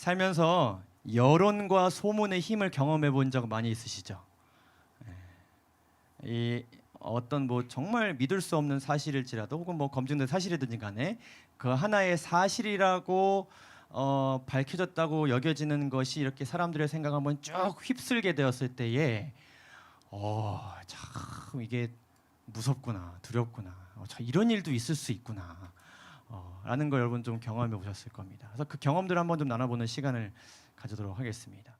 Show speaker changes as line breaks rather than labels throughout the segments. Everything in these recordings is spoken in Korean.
살면서 여론과 소문의 힘을 경험해 본 적 많이 있으시죠? 이 어떤 뭐 정말 믿을 수 없는 사실일지라도 혹은 뭐 검증된 사실이든지 간에 그 하나의 사실이라고 밝혀졌다고 여겨지는 것이 이렇게 사람들의 생각을 한번 쭉 휩쓸게 되었을 때에 참 이게 무섭구나, 두렵구나, 참 이런 일도 있을 수 있구나 라는 걸 여러분 좀 경험해 보셨을 겁니다. 그래서 그 경험들을 한번 좀 나눠보는 시간을 가지도록 하겠습니다.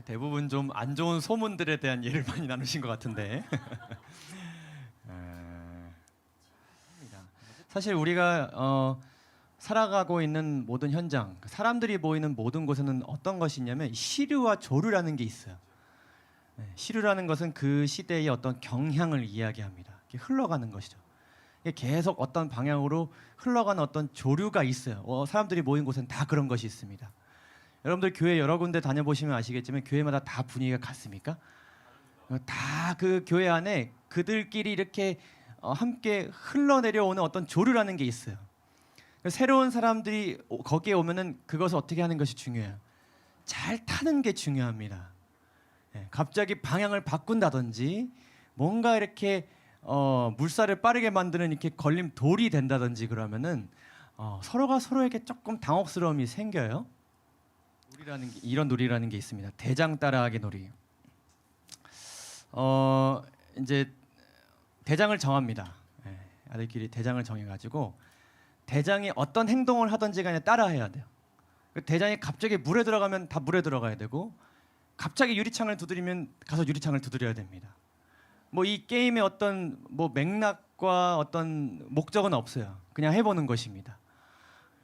대부분 좀 안 좋은 소문들에 대한 예를 많이 나누신 것 같은데 사실 우리가 살아가고 있는 모든 현장, 사람들이 모이는 모든 곳에는 어떤 것이 있냐면 시류와 조류라는 게 있어요. 시류라는 것은 그 시대의 어떤 경향을 이야기합니다. 흘러가는 것이죠. 계속 어떤 방향으로 흘러가는 어떤 조류가 있어요. 사람들이 모인 곳엔 다 그런 것이 있습니다. 여러분들 교회 여러 군데 다녀보시면 아시겠지만 교회마다 다 분위기가 같습니까? 다 그 교회 안에 그들끼리 이렇게 함께 흘러내려오는 어떤 조류라는 게 있어요. 새로운 사람들이 거기에 오면은 그것을 어떻게 하는 것이 중요해요. 잘 타는 게 중요합니다. 갑자기 방향을 바꾼다든지 뭔가 이렇게 물살을 빠르게 만드는 이렇게 걸림 돌이 된다든지 그러면은 서로가 서로에게 조금 당혹스러움이 생겨요. 이런 놀이라는 게 있습니다. 대장 따라하기 놀이. 이제 대장을 정합니다. 아들끼리 대장을 정해가지고 대장이 어떤 행동을 하든지 간에 따라해야 돼요. 대장이 갑자기 물에 들어가면 다 물에 들어가야 되고 갑자기 유리창을 두드리면 가서 유리창을 두드려야 됩니다. 뭐 이 게임의 어떤 뭐 맥락과 어떤 목적은 없어요. 그냥 해보는 것입니다.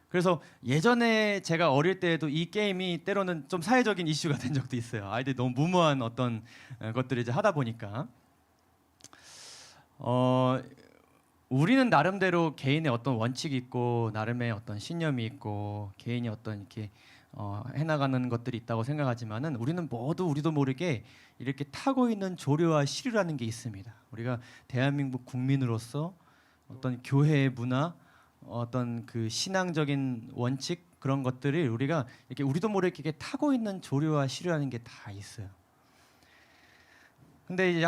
그래서 예전에 제가 어릴 때에도 이 게임이 때로는 좀 사회적인 이슈가 된 적도 있어요. 아이들이 너무 무모한 어떤 것들을 이제 하다 보니까 우리는 나름대로 개인의 어떤 원칙이 있고 나름의 어떤 신념이 있고 개인이 어떤 이렇게 해나가는 것들이 있다고 생각하지만은 우리도 모르게 이렇게 타고 있는 조류와 시류라는 게 있습니다. 우리가 대한민국 국민으로서 어떤 교회의 문화, 어떤 그 신앙적인 원칙 그런 것들을 우리가 이렇게 우리도 모르게 타고 있는 조류와 시류라는 게 다 있어요. 근데 이제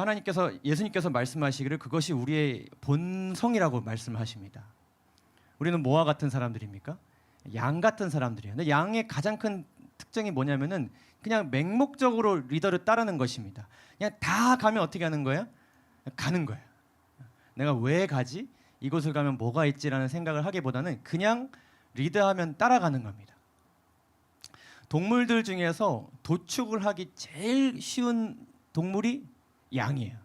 예수님께서 말씀하시기를 그것이 우리의 본성이라고 말씀하십니다. 우리는 뭐와 같은 사람들입니까? 양 같은 사람들이에요. 근데 양의 가장 큰 특징이 뭐냐면은 그냥 맹목적으로 리더를 따르는 것입니다. 그냥 다 가면 어떻게 하는 거예요? 가는 거예요. 내가 왜 가지? 이곳을 가면 뭐가 있지라는 생각을 하기보다는 그냥 리드하면 따라가는 겁니다. 동물들 중에서 도축을 하기 제일 쉬운 동물이 양이에요.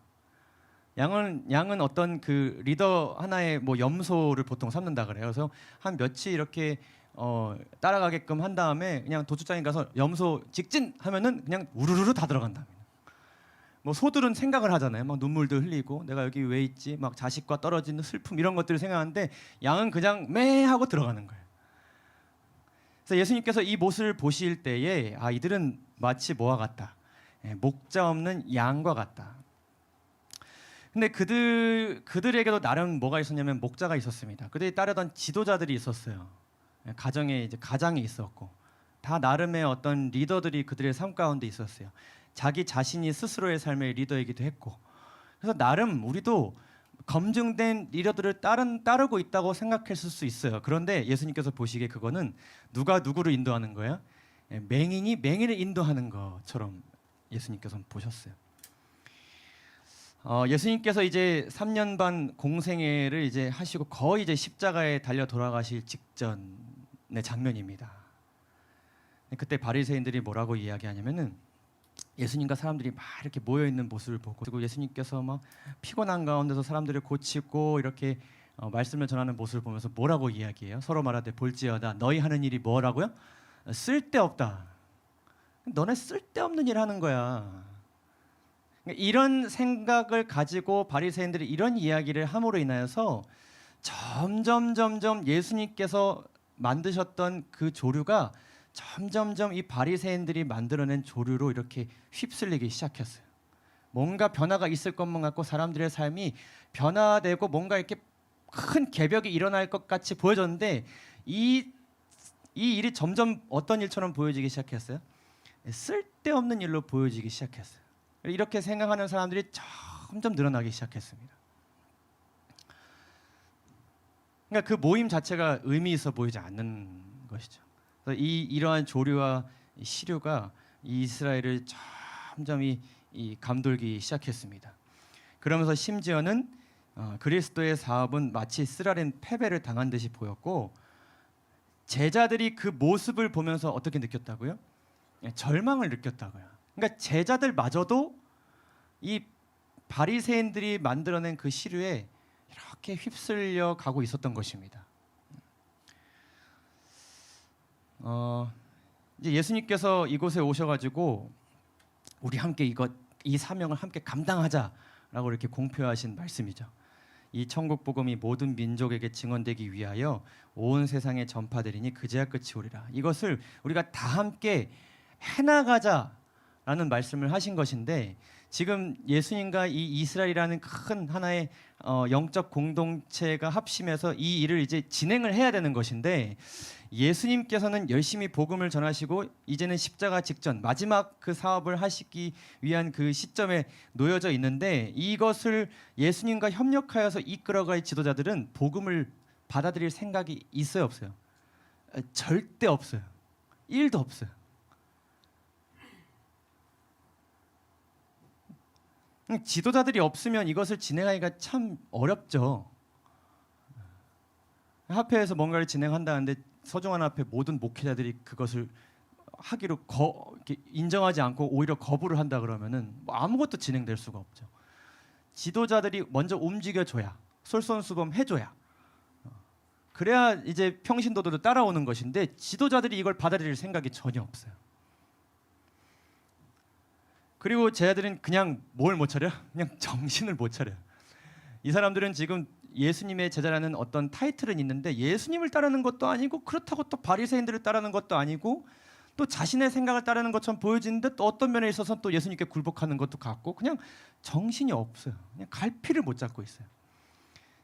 양은 어떤 그 리더 하나의 뭐 염소를 보통 삼는다 그래요. 그래서 한 며칠 이렇게 따라가게끔 한 다음에 그냥 도축장에 가서 염소 직진 하면은 그냥 우르르르 다 들어간답니다. 뭐 소들은 생각을 하잖아요. 막 눈물도 흘리고 내가 여기 왜 있지? 막 자식과 떨어지는 슬픔 이런 것들을 생각하는데 양은 그냥 매 하고 들어가는 거예요. 그래서 예수님께서 이 모습을 보실 때에 이들은 마치 뭐와 같다. 목자 없는 양과 같다. 근데 그들에게도 나름 뭐가 있었냐면 목자가 있었습니다. 그들이 따르던 지도자들이 있었어요. 가정에 이제 가장이 있었고 다 나름의 어떤 리더들이 그들의 삶 가운데 있었어요. 자기 자신이 스스로의 삶의 리더이기도 했고 그래서 나름 우리도 검증된 리더들을 따르고 있다고 생각했을 수 있어요. 그런데 예수님께서 보시기에 그거는 누가 누구를 인도하는 거예요? 맹인이 맹인을 인도하는 것처럼 예수님께서 보셨어요. 예수님께서 이제 3년 반 공생애를 이제 하시고 거의 이제 십자가에 달려 돌아가실 직전의 장면입니다. 그때 바리새인들이 뭐라고 이야기하냐면은 예수님과 사람들이 막 이렇게 모여 있는 모습을 보고 그리고 예수님께서 막 피곤한 가운데서 사람들을 고치고 이렇게 말씀을 전하는 모습을 보면서 뭐라고 이야기해요? 서로 말하되 볼지어다 너희 하는 일이 뭐라고요? 쓸데없다. 너네 쓸데없는 일 하는 거야. 이런 생각을 가지고 바리새인들이 이런 이야기를 함으로 인하여서 점점 예수님께서 만드셨던 그 조류가 점점 이 바리새인들이 만들어낸 조류로 이렇게 휩쓸리기 시작했어요. 뭔가 변화가 있을 것만 같고 사람들의 삶이 변화되고 뭔가 이렇게 큰 개벽이 일어날 것 같이 보여졌는데 이 일이 점점 어떤 일처럼 보여지기 시작했어요? 쓸데없는 일로 보여지기 시작했어요. 이렇게 생각하는 사람들이 점점 늘어나기 시작했습니다. 그러니까 그 모임 자체가 의미 있어 보이지 않는 것이죠. 그래서 이러한 조류와 시류가 이스라엘을 점점 감돌기 시작했습니다. 그러면서 심지어는 그리스도의 사업은 마치 쓰라린 패배를 당한 듯이 보였고, 제자들이 그 모습을 보면서 어떻게 느꼈다고요? 절망을 느꼈다고요. 그러니까 제자들마저도 이 바리새인들이 만들어낸 그 시류에 이렇게 휩쓸려 가고 있었던 것입니다. 이제 예수님께서 이곳에 오셔가지고 우리 함께 이 사명을 함께 감당하자라고 이렇게 공표하신 말씀이죠. 이 천국 복음이 모든 민족에게 증언되기 위하여 온 세상에 전파되리니 그제야 끝이 오리라. 이것을 우리가 다 함께 해나가자라는 말씀을 하신 것인데, 지금 예수님과 이 이스라엘이라는 큰 하나의 영적 공동체가 합심해서 이 일을 이제 진행을 해야 되는 것인데, 예수님께서는 열심히 복음을 전하시고 이제는 십자가 직전 마지막 그 사업을 하시기 위한 그 시점에 놓여져 있는데, 이것을 예수님과 협력하여서 이끌어갈 지도자들은 복음을 받아들일 생각이 있어요, 없어요? 절대 없어요. 1도 없어요. 지도자들이 없으면 이것을 진행하기가 참 어렵죠. 합회에서 뭔가를 진행한다는데 서중환 앞에 모든 목회자들이 그것을 하기로 인정하지 않고 오히려 거부를 한다 그러면은 아무것도 진행될 수가 없죠. 지도자들이 먼저 움직여줘야, 솔선수범 해줘야, 그래야 이제 평신도들도 따라오는 것인데, 지도자들이 이걸 받아들일 생각이 전혀 없어요. 그리고 제자들은 그냥 뭘 못 차려? 그냥 정신을 못 차려요. 이 사람들은 지금 예수님의 제자라는 어떤 타이틀은 있는데 예수님을 따르는 것도 아니고, 그렇다고 또 바리새인들을 따르는 것도 아니고, 또 자신의 생각을 따르는 것처럼 보여지는데 또 어떤 면에 있어서 또 예수님께 굴복하는 것도 같고, 그냥 정신이 없어요. 그냥 갈피를 못 잡고 있어요.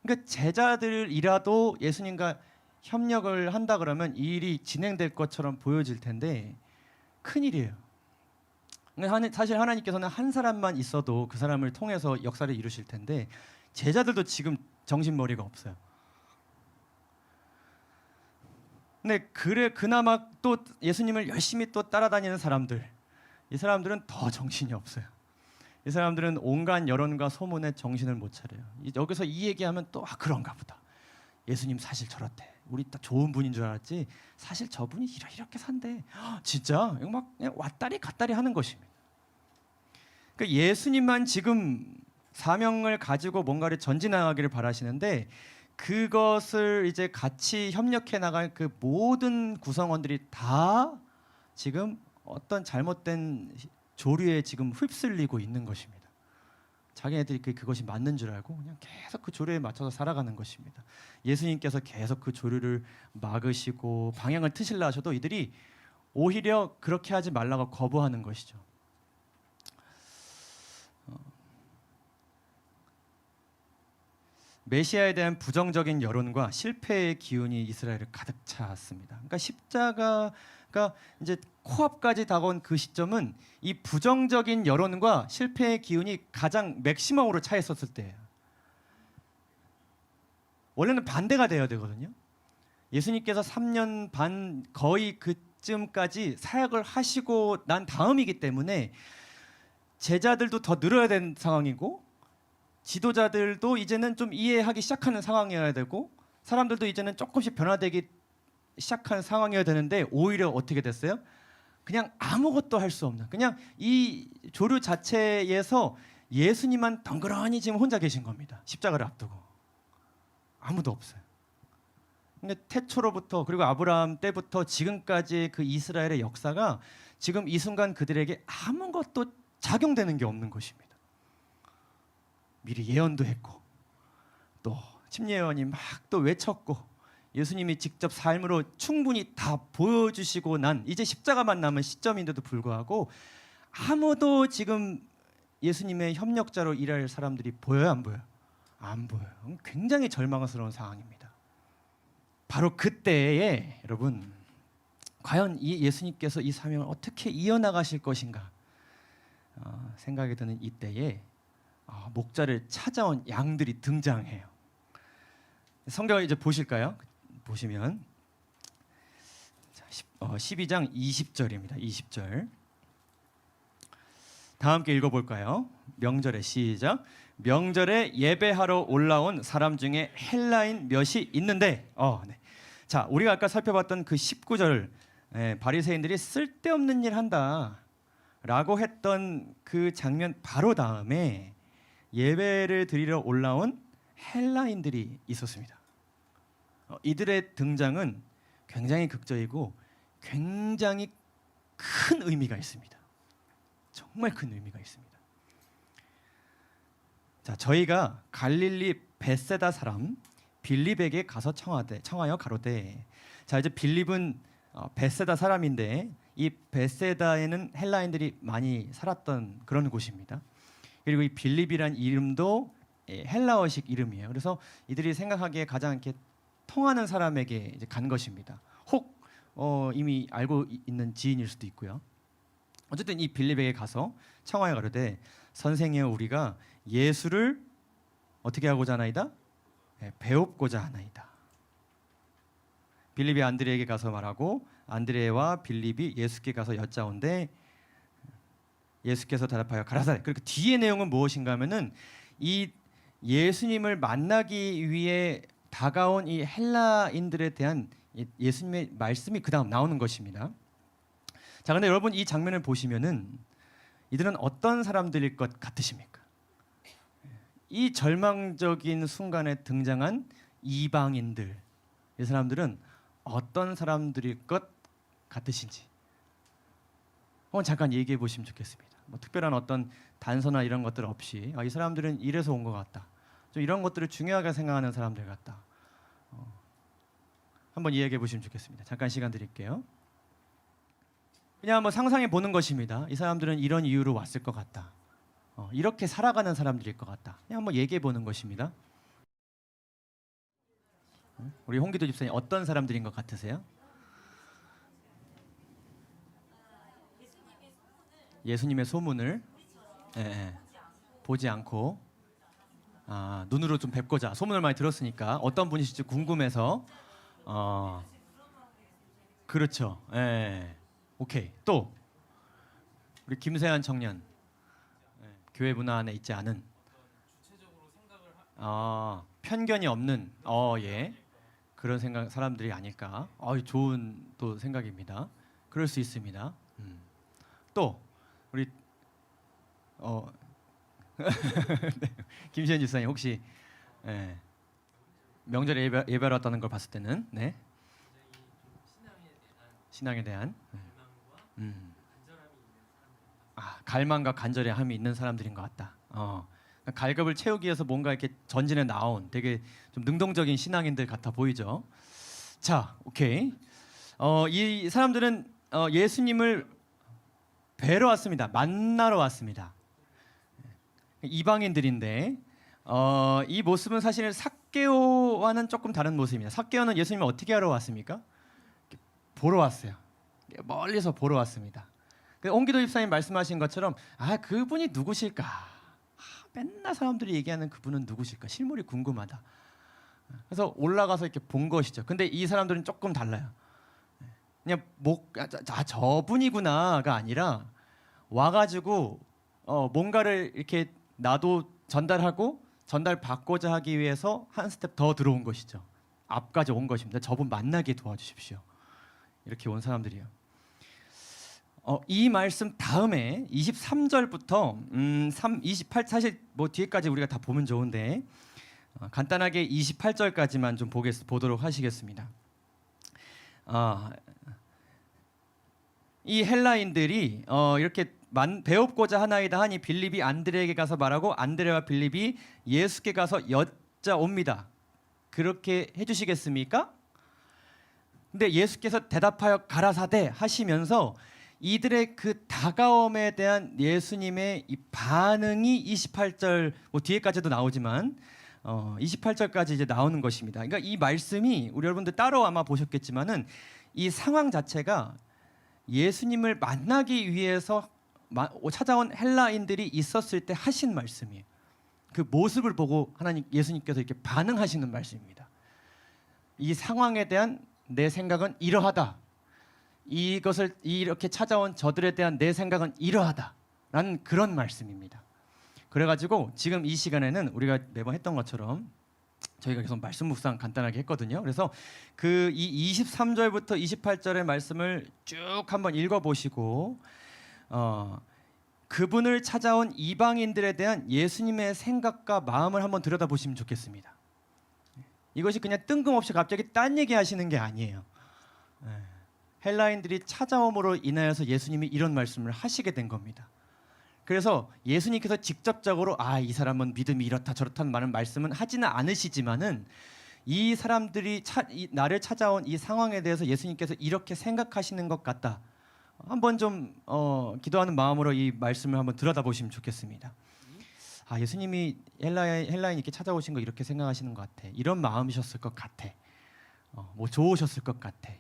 그러니까 제자들이라도 예수님과 협력을 한다 그러면 이 일이 진행될 것처럼 보여질 텐데 큰일이에요. 사실 하나님께서는 한 사람만 있어도 그 사람을 통해서 역사를 이루실 텐데, 제자들도 지금 정신머리가 없어요. 근데 그나마 또 예수님을 열심히 또 따라다니는 사람들, 이 사람들은 더 정신이 없어요. 이 사람들은 온갖 여론과 소문에 정신을 못 차려요. 여기서 이 얘기하면 또 그런가 보다. 예수님 사실 저렇대. 우리 딱 좋은 분인 줄 알았지 사실 저분이 이렇게 산대. 진짜? 이거 막 그냥 왔다리 갔다리 하는 것입니다. 그러니까 예수님만 지금 사명을 가지고 뭔가를 전진하기를 바라시는데, 그것을 이제 같이 협력해 나갈 그 모든 구성원들이 다 지금 어떤 잘못된 조류에 지금 휩쓸리고 있는 것입니다. 자기네들이 그것이 맞는 줄 알고 그냥 계속 그 조류에 맞춰서 살아가는 것입니다. 예수님께서 계속 그 조류를 막으시고 방향을 트시려 하셔도 이들이 오히려 그렇게 하지 말라고 거부하는 것이죠. 메시아에 대한 부정적인 여론과 실패의 기운이 이스라엘을 가득 찼습니다. 그러니까 십자가가 이제 코앞까지 다가온 그 시점은 이 부정적인 여론과 실패의 기운이 가장 맥시멈으로 차 있었을 때예요. 원래는 반대가 돼야 되거든요. 예수님께서 3년 반 거의 그쯤까지 사역을 하시고 난 다음이기 때문에 제자들도 더 늘어야 되는 상황이고, 지도자들도 이제는 좀 이해하기 시작하는 상황이어야 되고, 사람들도 이제는 조금씩 변화되기 시작한 상황이어야 되는데, 오히려 어떻게 됐어요? 그냥 아무것도 할 수 없는, 그냥 이 조류 자체에서 예수님만 덩그러니 지금 혼자 계신 겁니다. 십자가를 앞두고 아무도 없어요. 근데 태초로부터, 그리고 아브라함 때부터 지금까지 그 이스라엘의 역사가 지금 이 순간 그들에게 아무것도 작용되는 게 없는 것입니다. 미리 예언도 했고, 또 침례요한이 막 또 외쳤고, 예수님이 직접 삶으로 충분히 다 보여주시고 난 이제 십자가만 남은 시점인데도 불구하고 아무도 지금 예수님의 협력자로 일할 사람들이 보여요, 안 보여요? 안 보여요. 굉장히 절망스러운 상황입니다. 바로 그때에 여러분, 과연 이 예수님께서 이 사명을 어떻게 이어나가실 것인가 생각이 드는 이때에 목자를 찾아온 양들이 등장해요. 성경을 이제 보실까요? 보시면 12장 20절입니다. 20절 다 함께 읽어볼까요? 명절에 시작. 명절에 예배하러 올라온 사람 중에 헬라인 몇이 있는데 네. 자, 우리가 아까 살펴봤던 그 19절 바리새인들이 쓸데없는 일 한다 라고 했던 그 장면 바로 다음에 예배를 드리러 올라온 헬라인들이 있었습니다. 이들의 등장은 굉장히 극적이고 굉장히 큰 의미가 있습니다. 정말 큰 의미가 있습니다. 자, 저희가 갈릴리 벳세다 사람 빌립에게 가서 청하여 가로되. 자, 이제 빌립은 벳세다 사람인데 이 벳세다에는 헬라인들이 많이 살았던 그런 곳입니다. 그리고 이 빌립이란 이름도 헬라어식 이름이에요. 그래서 이들이 생각하기에 가장 이렇게 통하는 사람에게 이제 간 것입니다. 혹 이미 알고 있는 지인일 수도 있고요. 어쨌든 이 빌립에게 가서 청하여 가로되 선생이여 우리가 예수를 어떻게 하고자 하나이다? 배웁고자 하나이다. 빌립이 안드레에게 가서 말하고 안드레와 빌립이 예수께 가서 여짜온데 예수께서 대답하여 가라사대. 그렇게 뒤의 내용은 무엇인가 하면은 이 예수님을 만나기 위해 다가온 이 헬라인들에 대한 예수님의 말씀이 그 다음 나오는 것입니다. 자, 근데 여러분 이 장면을 보시면은 이들은 어떤 사람들일 것 같으십니까? 이 절망적인 순간에 등장한 이방인들, 이 사람들은 어떤 사람들일 것 같으신지 잠깐 얘기해 보시면 좋겠습니다. 뭐 특별한 어떤 단서나 이런 것들 없이 이 사람들은 이래서 온 것 같다. 좀 이런 것들을 중요하게 생각하는 사람들 같다. 한번 이야기해 보시면 좋겠습니다. 잠깐 시간 드릴게요. 그냥 한번 상상해 보는 것입니다. 이 사람들은 이런 이유로 왔을 것 같다. 이렇게 살아가는 사람들일 것 같다. 그냥 한번 얘기해 보는 것입니다. 우리 홍기도 집사님 어떤 사람들인 것 같으세요? 예수님의 소문을 보지 않고 눈으로 좀 뵙고자 소문을 많이 들었으니까 어떤 분이실지 궁금해서 그렇죠. 오케이. 또 우리 김세한 청년 교회 문화 안에 있지 않은 편견이 없는 그런 생각 사람들이 아닐까. 좋은 또 생각입니다. 그럴 수 있습니다. 또 우리 네. 김시현 집사님 혹시 명절에 예배하러 왔다는 걸 봤을 때는 신앙에 대한 갈망과 간절함이 있는 사람들인 것 같다. 갈급을 채우기 위해서 뭔가 이렇게 전진해 나온 되게 좀 능동적인 신앙인들 같아 보이죠. 자, 오케이. 이 사람들은 예수님을 뵈러 왔습니다. 만나러 왔습니다. 이방인들인데 이 모습은 사실 삭개오와는 조금 다른 모습입니다. 삭개오는 예수님을 어떻게 하러 왔습니까? 보러 왔어요. 멀리서 보러 왔습니다. 홍기도 집사님 말씀하신 것처럼 그분이 누구실까? 맨날 사람들이 얘기하는 그분은 누구실까? 실물이 궁금하다. 그래서 올라가서 이렇게 본 것이죠. 근데 이 사람들은 조금 달라요. 그냥 저분이구나가 아니라 와가지고 뭔가를 이렇게 나도 전달하고 전달받고자 하기 위해서 한 스텝 더 들어온 것이죠. 앞까지 온 것입니다. 저분 만나게 도와주십시오. 이렇게 온 사람들이에요. 이 말씀 다음에 23절부터 28 사실 뭐 뒤에까지 우리가 다 보면 좋은데 간단하게 28절까지만 좀 보도록 하시겠습니다. 이 헬라인들이 이렇게 배웁고자 하나이다 하니 빌립이 안드레에게 가서 말하고 안드레와 빌립이 예수께 가서 여짜옵니다. 그렇게 해주시겠습니까? 근데 예수께서 대답하여 가라사대 하시면서 이들의 그 다가옴에 대한 예수님의 이 반응이 28절 뭐 뒤에까지도 나오지만 28절까지 이제 나오는 것입니다. 그러니까 이 말씀이 우리 여러분들 따로 아마 보셨겠지만은 이 상황 자체가 예수님을 만나기 위해서 찾아온 헬라인들이 있었을 때 하신 말씀이에요. 그 모습을 보고 하나님 예수님께서 이렇게 반응하시는 말씀입니다. 이 상황에 대한 내 생각은 이러하다. 이것을 이렇게 찾아온 저들에 대한 내 생각은 이러하다라는 그런 말씀입니다. 그래가지고 지금 이 시간에는 우리가 매번 했던 것처럼 저희가 계속 말씀 묵상 간단하게 했거든요. 그래서 그 이 23절부터 28절의 말씀을 쭉 한번 읽어보시고 그분을 찾아온 이방인들에 대한 예수님의 생각과 마음을 한번 들여다보시면 좋겠습니다. 이것이 그냥 뜬금없이 갑자기 딴 얘기 하시는 게 아니에요. 헬라인들이 찾아옴으로 인하여서 예수님이 이런 말씀을 하시게 된 겁니다. 그래서 예수님께서 직접적으로 이 사람은 믿음이 이렇다 저렇다는 많은 말씀은 하지는 않으시지만은 이 사람들이 나를 찾아온 이 상황에 대해서 예수님께서 이렇게 생각하시는 것 같다. 한번 좀 기도하는 마음으로 이 말씀을 한번 들여다보시면 좋겠습니다. 예수님이 헬라인 이렇게 찾아오신 거 이렇게 생각하시는 것 같아. 이런 마음이셨을 것 같아. 뭐 좋으셨을 것 같아.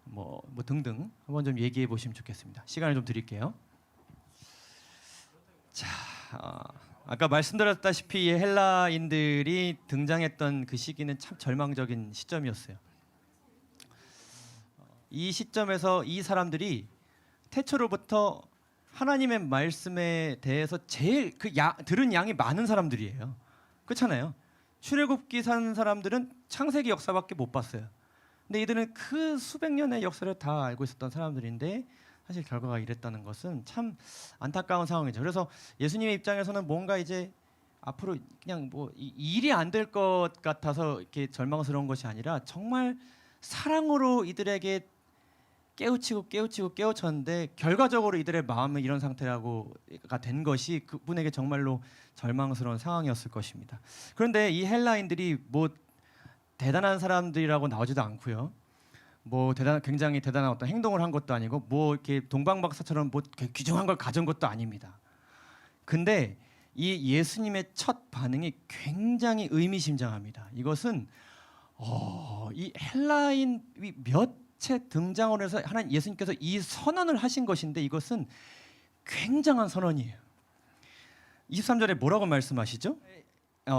뭐 등등 한번 좀 얘기해 보시면 좋겠습니다. 시간을 좀 드릴게요. 자, 아까 말씀드렸다시피 이 헬라인들이 등장했던 그 시기는 참 절망적인 시점이었어요. 이 시점에서 이 사람들이 태초로부터 하나님의 말씀에 대해서 제일 들은 양이 많은 사람들이에요. 그렇잖아요. 출애굽기 산 사람들은 창세기 역사밖에 못 봤어요. 근데 이들은 그 수백 년의 역사를 다 알고 있었던 사람들인데 사실 결과가 이랬다는 것은 참 안타까운 상황이죠. 그래서 예수님의 입장에서는 뭔가 이제 앞으로 그냥 뭐 일이 안 될 것 같아서 이렇게 절망스러운 것이 아니라 정말 사랑으로 이들에게 깨우쳤는데 결과적으로 이들의 마음은 이런 상태라고가 된 것이 그분에게 정말로 절망스러운 상황이었을 것입니다. 그런데 이 헬라인들이 뭐 대단한 사람들이라고 나오지도 않고요. 뭐 굉장히 대단한 어떤 행동을 한 것도 아니고 뭐 이렇게 동방박사처럼 뭐 귀중한 걸 가진 것도 아닙니다. 근데 이 예수님의 첫 반응이 굉장히 의미심장합니다. 이것은 이 헬라인이 몇 채 등장을 해서 하나님 예수님께서 이 선언을 하신 것인데 이것은 굉장한 선언이에요. 23절에 뭐라고 말씀하시죠?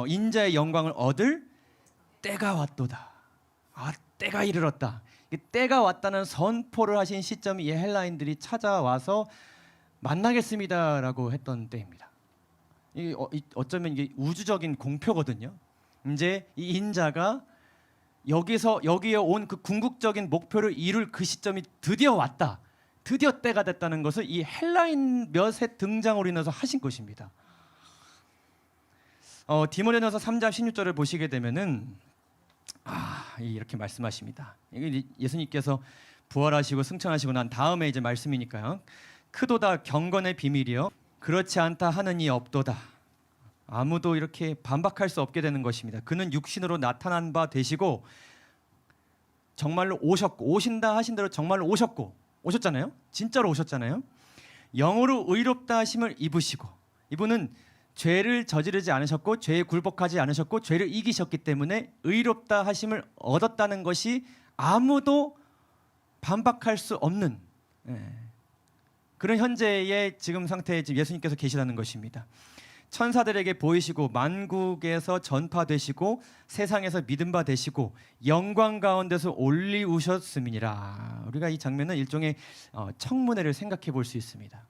인자의 영광을 얻을 때가 왔도다. 때가 이르렀다. 때가 왔다는 선포를 하신 시점이 이 헬라인들이 찾아와서 만나겠습니다라고 했던 때입니다. 어쩌면 이게 우주적인 공표거든요. 이제 이 인자가 여기에 온 그 궁극적인 목표를 이룰 그 시점이 드디어 왔다. 드디어 때가 됐다는 것을 이 헬라인 몇의 등장으로 인해서 하신 것입니다. 디모데전서 3장 16절을 보시게 되면은 이렇게 말씀하십니다. 예수님께서 부활하시고 승천하시고 난 다음에 이제 말씀이니까요. 크도다 경건의 비밀이요 그렇지 않다 하는 이 없도다. 아무도 이렇게 반박할 수 없게 되는 것입니다. 그는 육신으로 나타난 바 되시고 정말로 오신다 하신 대로 정말로 오셨잖아요. 진짜로 오셨잖아요. 영으로 의롭다 하심을 입으시고 이분은 죄를 저지르지 않으셨고 죄에 굴복하지 않으셨고 죄를 이기셨기 때문에 의롭다 하심을 얻었다는 것이 아무도 반박할 수 없는 그런 현재의 지금 상태에 지금 예수님께서 계시다는 것입니다. 천사들에게 보이시고 만국에서 전파되시고 세상에서 믿음 바 되시고 영광 가운데서 올리우셨음이니라. 우리가 이 장면은 일종의 청문회를 생각해 볼 수 있습니다.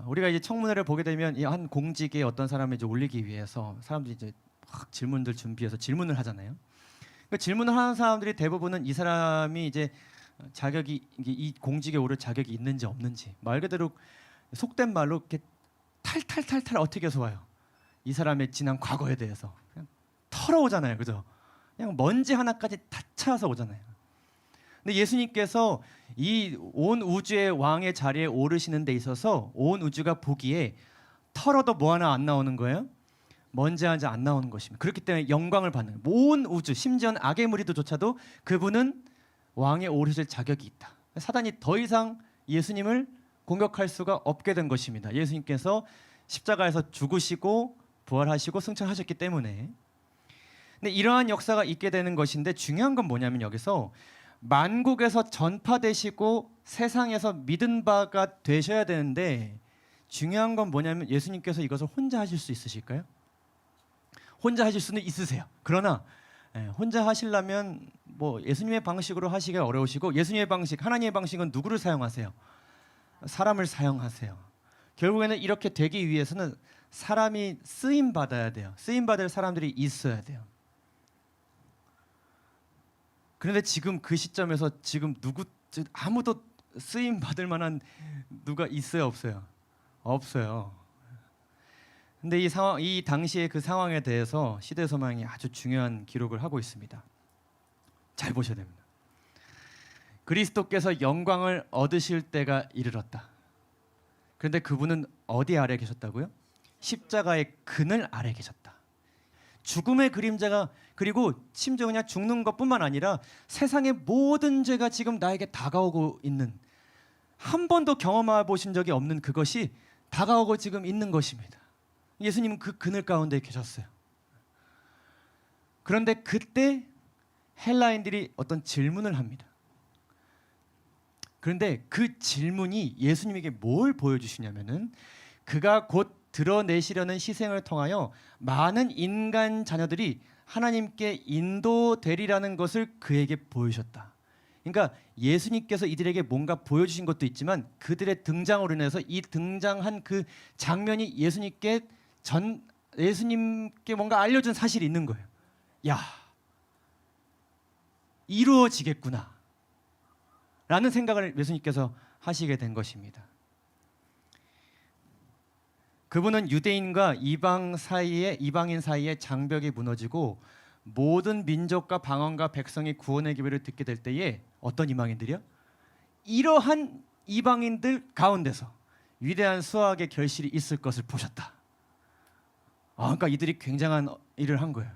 우리가 이제 청문회를 보게 되면 이 한 공직에 어떤 사람을 이제 올리기 위해서 사람들이 이제 막 질문들 준비해서 질문을 하잖아요. 그 질문을 하는 사람들이 대부분은 이 사람이 이제 자격이 이 공직에 오를 자격이 있는지 없는지 말 그대로 속된 말로 이렇게 탈탈탈탈 어떻게 해서 와요. 이 사람의 지난 과거에 대해서 그냥 털어오잖아요, 그죠? 그냥 먼지 하나까지 다 찾아서 오잖아요. 근데 예수님께서 이 온 우주의 왕의 자리에 오르시는 데 있어서 온 우주가 보기에 털어도 뭐 하나 안 나오는 거예요. 먼지 하나 안 나오는 것입니다. 그렇기 때문에 영광을 받는 온 우주, 심지어는 악의 무리도조차도 그분은 왕에 오르실 자격이 있다. 사단이 더 이상 예수님을 공격할 수가 없게 된 것입니다. 예수님께서 십자가에서 죽으시고 부활하시고 승천하셨기 때문에 근데 이러한 역사가 있게 되는 것인데 중요한 건 뭐냐면 여기서 만국에서 전파되시고 세상에서 믿은 바가 되셔야 되는데 중요한 건 뭐냐면 예수님께서 이것을 혼자 하실 수 있으실까요? 혼자 하실 수는 있으세요. 그러나 혼자 하시려면 뭐 예수님의 방식으로 하시기가 어려우시고 예수님의 방식, 하나님의 방식은 누구를 사용하세요? 사람을 사용하세요. 결국에는 이렇게 되기 위해서는 사람이 쓰임 받아야 돼요. 쓰임 받을 사람들이 있어야 돼요. 그런데 지금 그 시점에서 지금 아무도 쓰임 받을 만한 누가 있어요, 없어요? 없어요. 근데 이 당시의 그 상황에 대해서 시대서망이 아주 중요한 기록을 하고 있습니다. 잘 보셔야 됩니다. 그리스도께서 영광을 얻으실 때가 이르렀다. 그런데 그분은 어디 아래 계셨다고요? 십자가의 그늘 아래 계셨다. 죽음의 그림자가 그리고 심지어 그냥 죽는 것뿐만 아니라 세상의 모든 죄가 지금 나에게 다가오고 있는 한 번도 경험해 보신 적이 없는 그것이 다가오고 지금 있는 것입니다. 예수님은 그 그늘 가운데 계셨어요. 그런데 그때 헬라인들이 어떤 질문을 합니다. 그런데 그 질문이 예수님에게 뭘 보여주시냐면은 그가 곧 드러내시려는 희생을 통하여 많은 인간 자녀들이 하나님께 인도되리라는 것을 그에게 보여주셨다. 그러니까 예수님께서 이들에게 뭔가 보여주신 것도 있지만 그들의 등장으로 인해서 이 등장한 그 장면이 예수님께 뭔가 알려준 사실이 있는 거예요. 야, 이루어지겠구나 라는 생각을 예수님께서 하시게 된 것입니다. 그분은 유대인과 이방인 사이에 장벽이 무너지고 모든 민족과 방언과 백성이 구원의 기회를 듣게 될 때에 어떤 이방인들이요? 이러한 이방인들 가운데서 위대한 수학의 결실이 있을 것을 보셨다. 그러니까 이들이 굉장한 일을 한 거예요.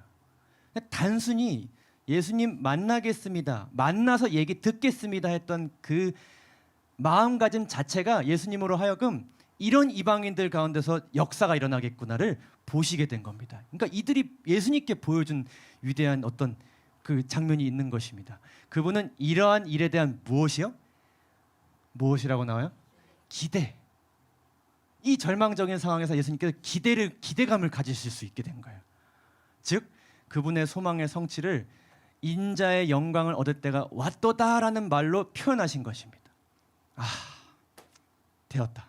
단순히 예수님 만나겠습니다, 만나서 얘기 듣겠습니다 했던 그 마음가짐 자체가 예수님으로 하여금 이런 이방인들 가운데서 역사가 일어나겠구나를 보시게 된 겁니다. 그러니까 이들이 예수님께 보여준 위대한 어떤 그 장면이 있는 것입니다. 그분은 이러한 일에 대한 무엇이라고 나와요? 기대. 이 절망적인 상황에서 예수님께서 기대감을 가지실 수 있게 된 거예요. 즉 그분의 소망의 성취를 인자의 영광을 얻을 때가 왔도다라는 말로 표현하신 것입니다. 되었다.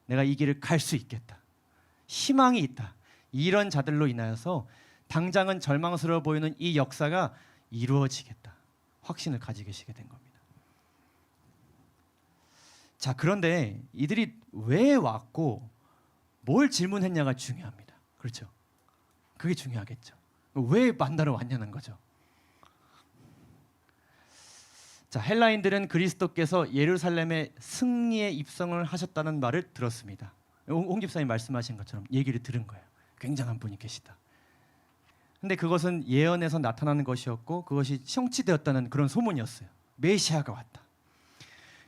내가 이 길을 갈 수 있겠다. 희망이 있다. 이런 자들로 인하여서 당장은 절망스러워 보이는 이 역사가 이루어지겠다. 확신을 가지게 된 겁니다. 자, 그런데 이들이 왜 왔고 뭘 질문했냐가 중요합니다. 그렇죠? 그게 중요하겠죠. 왜 만나러 왔냐는 거죠. 자, 헬라인들은 그리스도께서 예루살렘에 승리의 입성을 하셨다는 말을 들었습니다. 홍 집사님 말씀하신 것처럼 얘기를 들은 거예요. 굉장한 분이 계시다. 근데 그것은 예언에서 나타나는 것이었고 그것이 성취되었다는 그런 소문이었어요. 메시아가 왔다.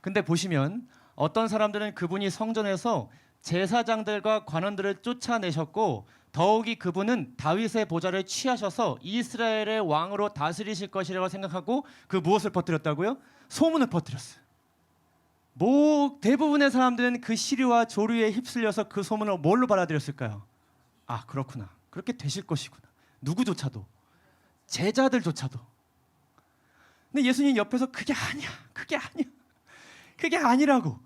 근데 보시면 어떤 사람들은 그분이 성전에서 제사장들과 관원들을 쫓아내셨고 더욱이 그분은 다윗의 보좌를 취하셔서 이스라엘의 왕으로 다스리실 것이라고 생각하고 그 무엇을 퍼뜨렸다고요? 소문을 퍼뜨렸어요. 대부분의 사람들은 그 시류와 조류에 휩쓸려서 그 소문을 뭘로 받아들였을까요? 그렇구나. 그렇게 되실 것이구나. 누구조차도, 제자들조차도. 근데 예수님 옆에서 그게 아니라고.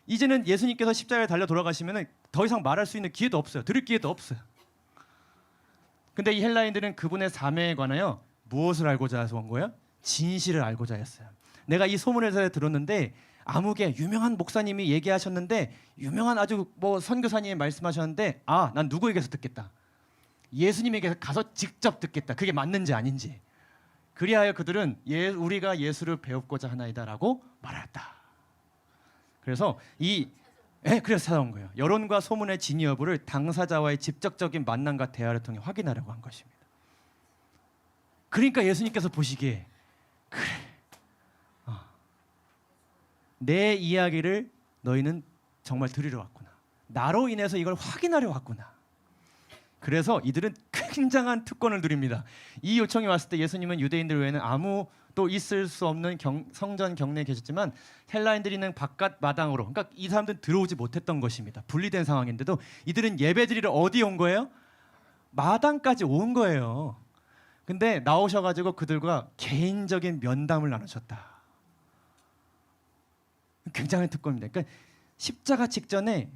이제는 예수님께서 십자가에 달려 돌아가시면 더 이상 말할 수 있는 기회도 없어요. 들을 기회도 없어요. 근데 이 헬라인들은 그분의 사명에 관하여 무엇을 알고자 해서 온 거예요? 진실을 알고자 했어요. 내가 이 소문을 들었는데 아무개 유명한 목사님이 얘기하셨는데 유명한 아주 선교사님이 말씀하셨는데 난 누구에게서 듣겠다. 예수님에게 가서 직접 듣겠다. 그게 맞는지 아닌지. 그리하여 그들은 우리가 예수를 배우고자 하나이다라고 말했다. 그래서 그래서 찾아온 거예요. 여론과 소문의 진위 여부를 당사자와의 직접적인 만남과 대화를 통해 확인하려고 한 것입니다. 그러니까 예수님께서 보시기에 그래, 내 이야기를 너희는 정말 들으러 왔구나. 나로 인해서 이걸 확인하려 왔구나. 그래서 이들은 굉장한 특권을 누립니다. 이 요청이 왔을 때 예수님은 유대인들 외에는 아무 또 있을 수 없는 성전 경내에 계셨지만 헬라인들이는 바깥 마당으로, 그러니까 이 사람들은 들어오지 못했던 것입니다. 분리된 상황인데도 이들은 예배드리러 어디 온 거예요? 마당까지 온 거예요. 근데 나오셔가지고 그들과 개인적인 면담을 나누셨다. 굉장한 특권입니다. 그러니까 십자가 직전에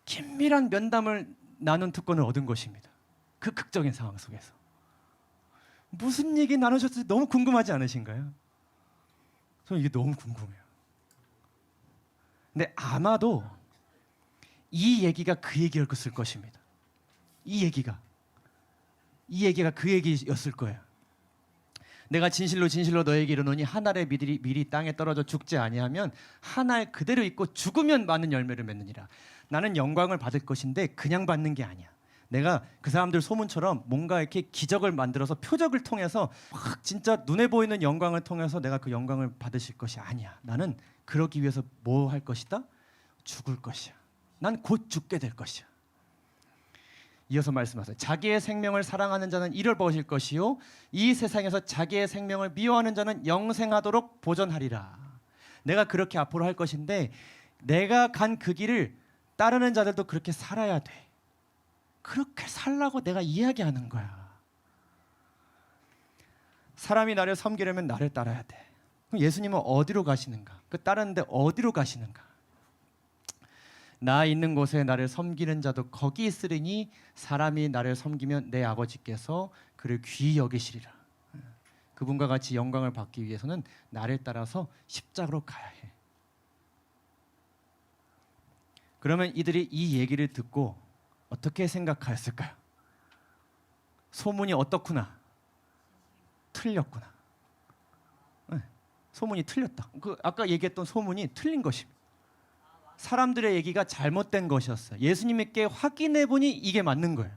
긴밀한 면담을 나눈 특권을 얻은 것입니다. 그 극적인 상황 속에서 무슨 얘기 나누셨을지 너무 궁금하지 않으신가요? 저는 이게 너무 궁금해요. 근데 아마도 이 얘기가 그 얘기였을 것입니다. 이 얘기가 그 얘기였을 거예요. 내가 진실로 진실로 너에게 이르노니 한 알의 밀이 땅에 떨어져 죽지 아니하면 한 알 그대로 있고 죽으면 많은 열매를 맺느니라. 나는 영광을 받을 것인데 그냥 받는 게 아니야. 내가 그 사람들 소문처럼 뭔가 이렇게 기적을 만들어서 표적을 통해서 막 진짜 눈에 보이는 영광을 통해서 내가 그 영광을 받으실 것이 아니야. 나는 그러기 위해서 뭐 할 것이다? 죽을 것이야. 난 곧 죽게 될 것이야. 이어서 말씀하세요. 자기의 생명을 사랑하는 자는 잃어버릴 것이요 이 세상에서 자기의 생명을 미워하는 자는 영생하도록 보존하리라. 내가 그렇게 앞으로 할 것인데 내가 간 그 길을 따르는 자들도 그렇게 살아야 돼. 그렇게 살라고 내가 이야기하는 거야. 사람이 나를 섬기려면 나를 따라야 돼. 그럼 예수님은 어디로 가시는가? 그 따르는데 어디로 가시는가? 나 있는 곳에 나를 섬기는 자도 거기 있으리니 사람이 나를 섬기면 내 아버지께서 그를 귀히 여기시리라. 그분과 같이 영광을 받기 위해서는 나를 따라서 십자가로 가야 해. 그러면 이들이 이 얘기를 듣고 어떻게 생각하였을까요? 소문이 어떻구나? 틀렸구나. 네, 소문이 틀렸다. 그 아까 얘기했던 소문이 틀린 것입니다. 사람들의 얘기가 잘못된 것이었어요. 예수님께 확인해 보니 이게 맞는 거예요.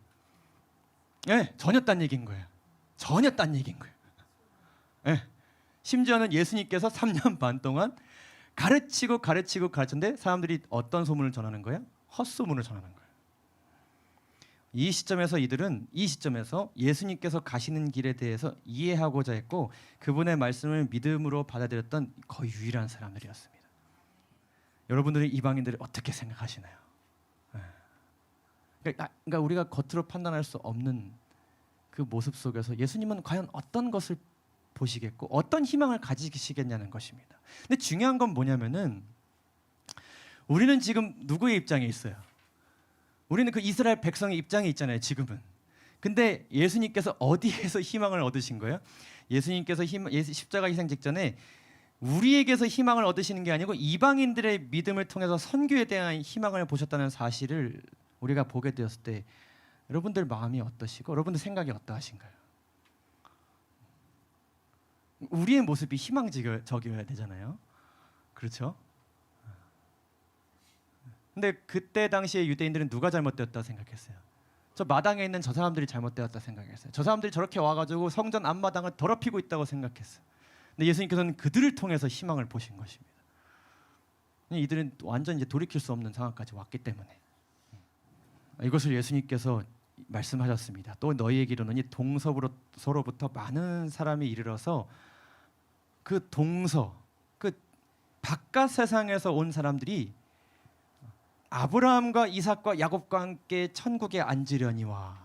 네, 전혀 딴 얘기인 거예요. 전혀 딴 얘기인 거예요. 네, 심지어는 예수님께서 3년 반 동안 가르쳤는데 사람들이 어떤 소문을 전하는 거예요? 헛소문을 전하는 거예요. 이 시점에서 예수님께서 가시는 길에 대해서 이해하고자 했고 그분의 말씀을 믿음으로 받아들였던 거의 유일한 사람들이었습니다. 여러분들이 이방인들을 어떻게 생각하시나요? 그러니까 우리가 겉으로 판단할 수 없는 그 모습 속에서 예수님은 과연 어떤 것을 보시겠고 어떤 희망을 가지시겠냐는 것입니다. 근데 중요한 건 뭐냐면은 우리는 지금 누구의 입장에 있어요? 우리는 그 이스라엘 백성의 입장에 있잖아요, 지금은. 근데 예수님께서 어디에서 희망을 얻으신 거예요? 예수님께서 십자가 희생 직전에 우리에게서 희망을 얻으시는 게 아니고 이방인들의 믿음을 통해서 선교에 대한 희망을 보셨다는 사실을 우리가 보게 되었을 때 여러분들 마음이 어떠시고 여러분들 생각이 어떠하신가요? 우리의 모습이 희망적이어야 되잖아요. 그렇죠? 근데 그때 당시에 유대인들은 누가 잘못되었다 생각했어요? 저 마당에 있는 저 사람들이 잘못되었다 생각했어요. 저 사람들이 저렇게 와가지고 성전 앞마당을 더럽히고 있다고 생각했어요. 근데 예수님께서는 그들을 통해서 희망을 보신 것입니다. 이들은 완전 이제 돌이킬 수 없는 상황까지 왔기 때문에 이것을 예수님께서 말씀하셨습니다. 또 너희에게로는 이 동서로부터 많은 사람이 이르러서 그 바깥 세상에서 온 사람들이 아브라함과 이삭과 야곱과 함께 천국에 앉으려니와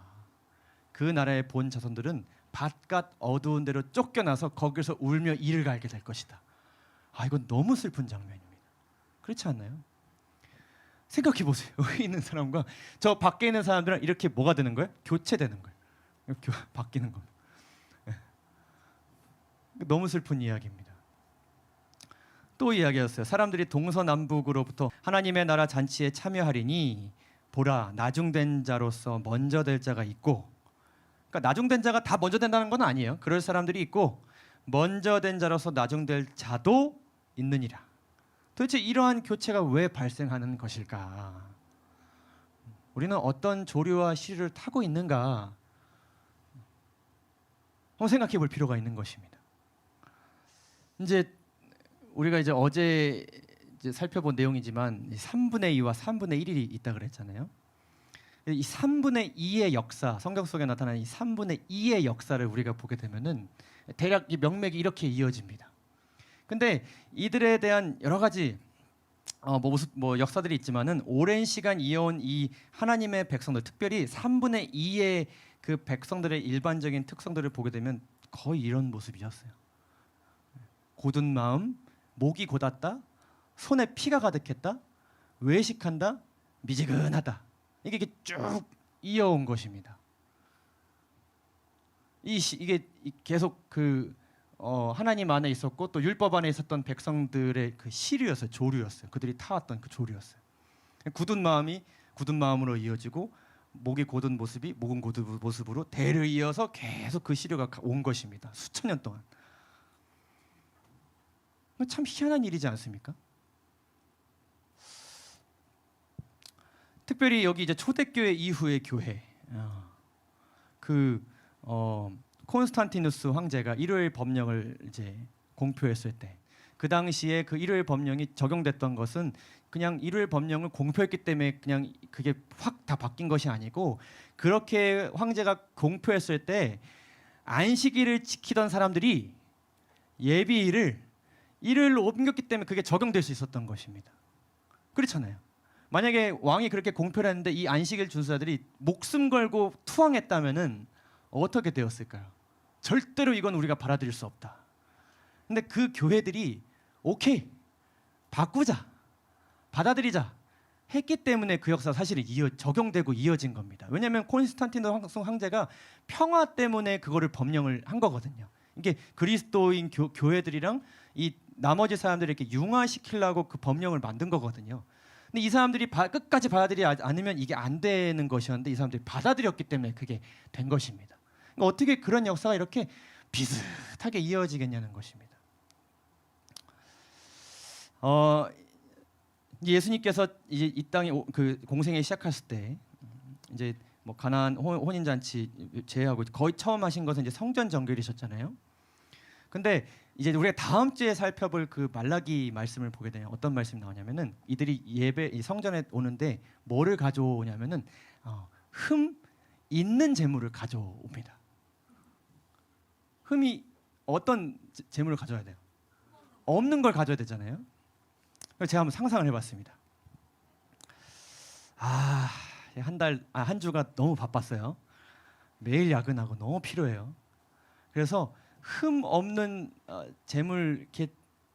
그 나라의 본 자손들은 바깥 어두운 데로 쫓겨나서 거기서 울며 이를 갈게 될 것이다. 이건 너무 슬픈 장면입니다. 그렇지 않나요? 생각해 보세요. 여기 있는 사람과 저 밖에 있는 사람들은 이렇게 뭐가 되는 거예요? 교체되는 거예요. 바뀌는 겁니다. 너무 슬픈 이야기입니다. 또 이야기였어요. 사람들이 동서남북으로부터 하나님의 나라 잔치에 참여하리니 보라 나중된 자로서 먼저 될 자가 있고, 그러니까 나중된 자가 다 먼저 된다는 건 아니에요. 그럴 사람들이 있고 먼저 된 자로서 나중될 자도 있느니라. 도대체 이러한 교체가 왜 발생하는 것일까? 우리는 어떤 조류와 시류를 타고 있는가? 한번 생각해 볼 필요가 있는 것입니다. 우리가 어제 살펴본 내용이지만 3분의 2와 3분의 1이 있다 그랬잖아요. 이 3분의 2의 역사, 성경 속에 나타나는 이 3분의 2의 역사를 우리가 보게 되면은 대략 이 명맥이 이렇게 이어집니다. 근데 이들에 대한 여러 가지 역사들이 있지만은 오랜 시간 이어온 이 하나님의 백성들, 특별히 3분의 2의 그 백성들의 일반적인 특성들을 보게 되면 거의 이런 모습이었어요. 고든 마음, 목이 곧았다, 손에 피가 가득했다, 외식한다, 미지근하다. 이게 쭉 이어온 것입니다. 이게 계속 하나님 안에 있었고 또 율법 안에 있었던 백성들의 그 시류였어요. 조류였어요. 그들이 타왔던 그 조류였어요. 굳은 마음이 굳은 마음으로 이어지고 목이 곧은 모습이 목은 곧은 모습으로 대를 이어서 계속 그 시류가 온 것입니다. 수천 년 동안. 참 희한한 일이지 않습니까? 특별히 여기 이제 초대교회 이후의 교회, 콘스탄티누스 황제가 일요일 법령을 이제 공표했을 때, 그 당시에 그 일요일 법령이 적용됐던 것은 그냥 일요일 법령을 공표했기 때문에 그냥 그게 확 다 바뀐 것이 아니고, 그렇게 황제가 공표했을 때 안식일을 지키던 사람들이 예비일을 일요일로 옮겼기 때문에 그게 적용될 수 있었던 것입니다. 그렇잖아요. 만약에 왕이 그렇게 공표를 했는데 이 안식일 준수자들이 목숨 걸고 투항했다면은 어떻게 되었을까요? 절대로 이건 우리가 받아들일 수 없다. 근데 그 교회들이 오케이, 바꾸자, 받아들이자 했기 때문에 그 역사 사실은 적용되고 이어진 겁니다. 왜냐하면 콘스탄티누스 황제가 평화 때문에 그거를 법령을 한 거거든요. 이게 그리스도인 교회들이랑 이 나머지 사람들을 이렇게 융화시키려고 그 법령을 만든 거거든요. 근데 이 사람들이 끝까지 받아들이지 않으면 이게 안 되는 것이었는데 이 사람들이 받아들였기 때문에 그게 된 것입니다. 그러니까 어떻게 그런 역사가 이렇게 비슷하게 이어지겠냐는 것입니다. 예수님께서 이제 이 땅에 그 공생애 시작했을 때 이제 뭐 가나안 혼인 잔치 제외하고 거의 처음 하신 것은 이제 성전 정결이셨잖아요. 근데 이제 우리가 다음 주에 살펴볼 그 말라기 말씀을 보게 되면 어떤 말씀이 나오냐면은 이들이 이 성전에 오는데 뭐를 가져오냐면은 흠 있는 재물을 가져옵니다. 흠이 어떤 재물을 가져야 돼요? 없는 걸 가져야 되잖아요. 그래서 제가 한번 상상을 해봤습니다. 한 주가 너무 바빴어요. 매일 야근하고 너무 피로해요. 그래서 흠 없는 재물 이렇게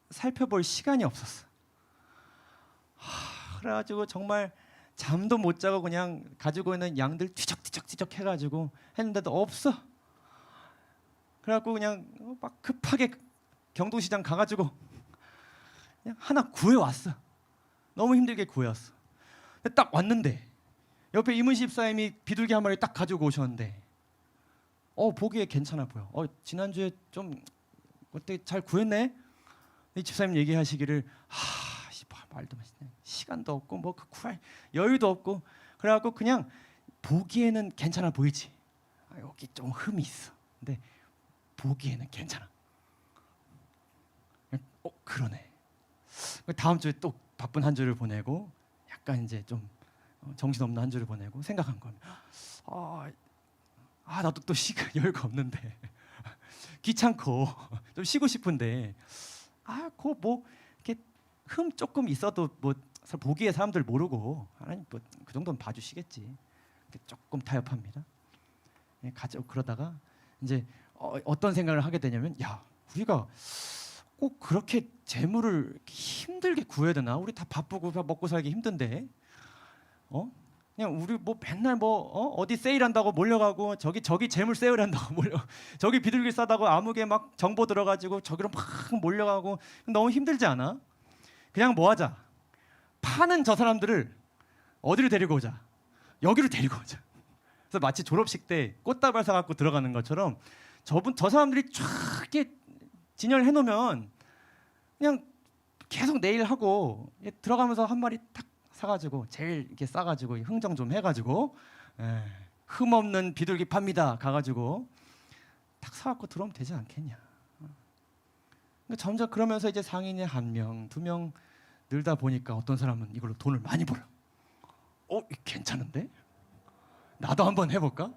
살펴볼 시간이 없었어. 그래가지고 정말 잠도 못 자고 그냥 가지고 있는 양들 뒤적뒤적 해가지고 했는데도 없어. 그래갖고 그냥 막 급하게 경동시장 가가지고 그냥 하나 구해왔어. 너무 힘들게 구해왔어. 근데 딱 왔는데 옆에 이문시 집사님이 비둘기 한 마리 딱 가지고 오셨는데 보기에 괜찮아 보여. 지난주에 좀 어떻게 잘 구했네? 이 집사님 얘기하시기를 말도 마시네. 시간도 없고 뭐 그 구할 여유도 없고 그래갖고 그냥 보기에는 괜찮아 보이지. 여기 좀 흠이 있어. 근데 보기에는 괜찮아. 그러네. 다음 주에 또 바쁜 한 주를 보내고 약간 이제 좀 정신없는 한 주를 보내고 생각한 겁니다. 나도 또 시간 여유가 없는데 귀찮고 좀 쉬고 싶은데 그 뭐 이렇게 흠 조금 있어도 뭐 보기에 사람들 모르고 하나님 뭐 그 정도는 봐주시겠지. 조금 타협합니다. 그러다가 이제 어떤 생각을 하게 되냐면 우리가 꼭 그렇게 재물을 힘들게 구해야 되나? 우리 다 바쁘고 먹고 살기 힘든데 그냥 우리 뭐 맨날 어디 세일한다고 몰려가고 저기 재물 세일한다고 저기 비둘기 싸다고 아무개 막 정보 들어가지고 저기로 막 몰려가고 너무 힘들지 않아? 그냥 뭐 하자. 파는 저 사람들을 어디로 데리고 오자. 여기로 데리고 오자. 그래서 마치 졸업식 때 꽃다발 사갖고 들어가는 것처럼 저 사람들이 쫙 이렇게 진열해 놓으면 그냥 계속 내일 하고 들어가면서 한 마리 탁 사가지고 제일 이렇게 싸가지고 흥정 좀 해가지고 흠 없는 비둘기 팝니다 가가지고 탁 사갖고 들어오면 되지 않겠냐. 점점 그러면서 이제 상인이 1명, 2명 늘다 보니까 어떤 사람은 이걸로 돈을 많이 벌어. 괜찮은데? 나도 한번 해볼까?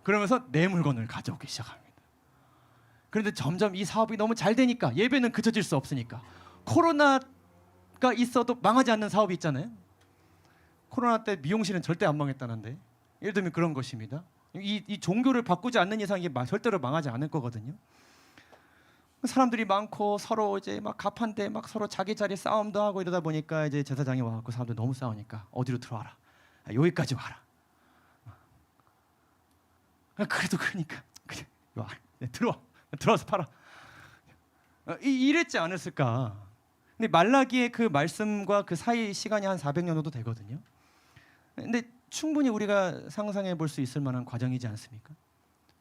그러면서 내 물건을 가져오기 시작합니다. 그런데 점점 이 사업이 너무 잘 되니까 예배는 그쳐질 수 없으니까 코로나가 있어도 망하지 않는 사업이 있잖아요. 코로나 때 미용실은 절대 안 망했다는데 예를 들면 그런 것입니다. 이 종교를 바꾸지 않는 이상 이게 절대로 망하지 않을 거거든요. 사람들이 많고 서로 이제 막 갑한데 막 서로 자기 자리 싸움도 하고 이러다 보니까 이제 제사장이 와갖고 사람들 너무 싸우니까 어디로 들어와라. 여기까지 와라. 그래도 그러니까 그냥 와, 들어와서 팔아. 이랬지 않았을까. 근데 말라기의 그 말씀과 그 사이 시간이 한 400년 정도 되거든요. 근데 충분히 우리가 상상해 볼 수 있을 만한 과정이지 않습니까?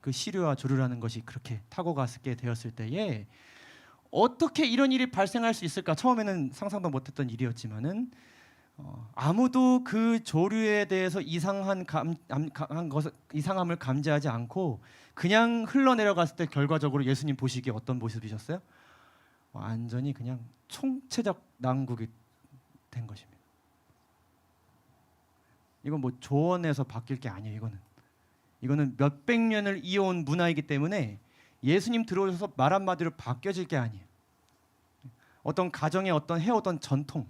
그 시류와 조류라는 것이 그렇게 타고 갔게 되었을 때에 어떻게 이런 일이 발생할 수 있을까? 처음에는 상상도 못했던 일이었지만은 아무도 그 조류에 대해서 이상함을 감지하지 않고 그냥 흘러내려갔을 때 결과적으로 예수님 보시기에 어떤 모습이셨어요? 완전히 그냥 총체적 난국이 된 것입니다. 이건 뭐 조언에서 바뀔 게 아니에요. 이거는 몇백 년을 이어온 문화이기 때문에 예수님 들어오셔서 말 한마디로 바뀌어질 게 아니에요. 어떤 가정의 어떤 해오던 전통,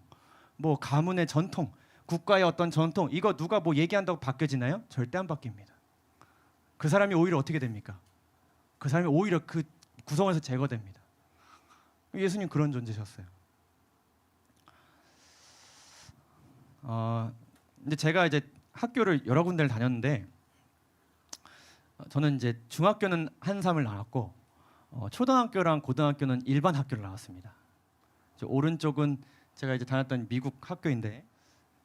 뭐 가문의 전통, 국가의 어떤 전통, 이거 누가 뭐 얘기한다고 바뀌어지나요? 절대 안 바뀝니다. 그 사람이 오히려 어떻게 됩니까? 그 사람이 오히려 그 구성에서 제거됩니다. 예수님 그런 존재셨어요. 근데 제가 이제 학교를 여러 군데를 다녔는데 저는 이제 중학교는 한삼을 나왔고 초등학교랑 고등학교는 일반 학교를 나왔습니다. 오른쪽은 제가 이제 다녔던 미국 학교인데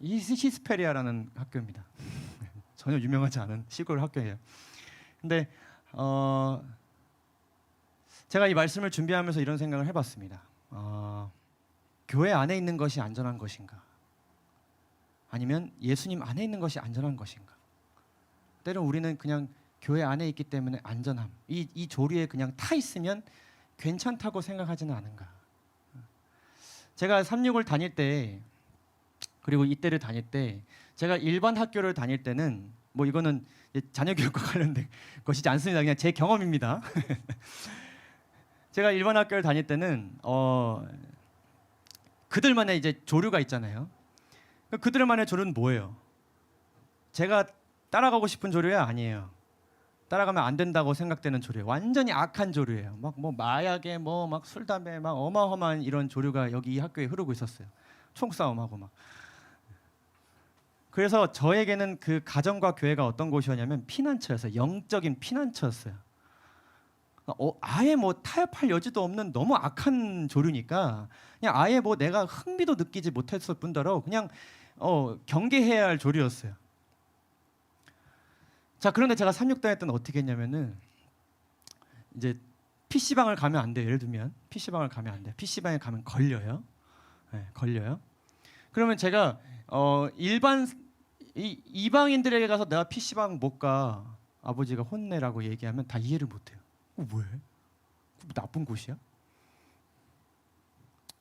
히스페리아라는 학교입니다. 전혀 유명하지 않은 시골 학교예요. 근데 제가 이 말씀을 준비하면서 이런 생각을 해봤습니다. 교회 안에 있는 것이 안전한 것인가? 아니면 예수님 안에 있는 것이 안전한 것인가? 때론 우리는 그냥 교회 안에 있기 때문에 안전함, 이 조류에 그냥 타 있으면 괜찮다고 생각하지는 않은가? 제가 366을 다닐 때 그리고 이때를 다닐 때 제가 일반 학교를 다닐 때는 뭐 이거는 자녀 교육과 관련된 것이지 않습니다. 그냥 제 경험입니다. 제가 일반 학교를 다닐 때는 그들만의 이제 조류가 있잖아요. 그들만의 조류는 뭐예요? 제가 따라가고 싶은 조류야 아니에요. 따라가면 안 된다고 생각되는 조류예요. 완전히 악한 조류예요. 막 뭐 마약에 뭐 막 술 담배 막 어마어마한 이런 조류가 여기 이 학교에 흐르고 있었어요. 총싸움하고 막. 그래서 저에게는 그 가정과 교회가 어떤 곳이었냐면 피난처였어요. 영적인 피난처였어요. 아예 뭐 타협할 여지도 없는 너무 악한 조류니까 그냥 아예 뭐 내가 흥미도 느끼지 못했을 뿐더러 그냥 경계해야 할 조류였어요. 자, 그런데 제가 3.6 다닐 때는 어떻게 했냐면은 이제 PC방을 가면 안 돼요. 예를 들면 PC방을 가면 안 돼요. PC방에 가면 걸려요. 네, 걸려요. 그러면 제가 이방인들에게 가서 내가 PC방 못 가, 아버지가 혼내라고 얘기하면 다 이해를 못 해요. 왜? 뭐 나쁜 곳이야?